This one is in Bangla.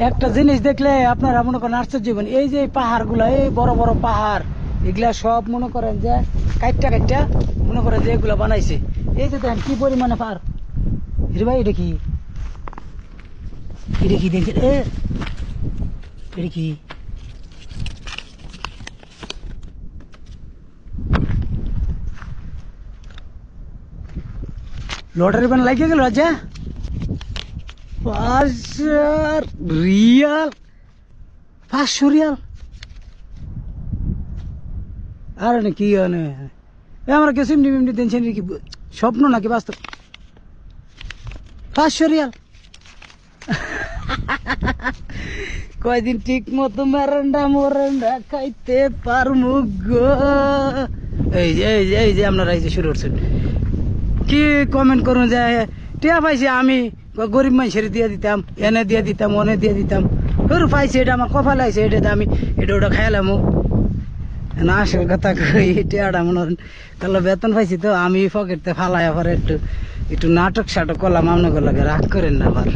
একটা জিনিস দেখলে আপনারা মনে করেন আশ্চর্য হবেন। এই যে পাহাড় গুলা, এই বড় বড় পাহাড়, এগুলা সব মনে করেন যে কাইটটা কাইটটা মনে করেন যে এগুলা বানাইছে। এই যে দেখেন কি পরিমাণে পাহাড়। রে ভাই এটা কি, এটা কি দেখছেন? এটা কি লটারি বান লাগিয়ে গেল রাজা। 5 রিয়াল, 500 রিয়াল। আর কি আমরা কেউ এমনি এমনি দিনছেন কি স্বপ্ন নাকি বাস্তব? 500 রিয়াল। কয়দিন ঠিক মতো মেরেন্ডা মোরেন্ডা খাইতে পারমু গো। এই যে আপনারা এই যে শুরু করছেন কি কমেন্ট করুন যে টিয়া পাইছি আমি গরিব মানুষের দিয়ে দিতাম, এনে দিয়ে দিতাম, ওনে দিয়ে দিতাম। গরু পাইছি, এটা আমার কপাল আছে, এটা আমি এটা ওটা খাইলাম না। আসল কথা কই, টিয়াটা মনে করেন তাহলে বেতন পাইছি তো আমি পকেটতে ফালাই আবার একটু নাটক সাটক করলাম। আপনাকে লাগে রাগ করেন না আবার।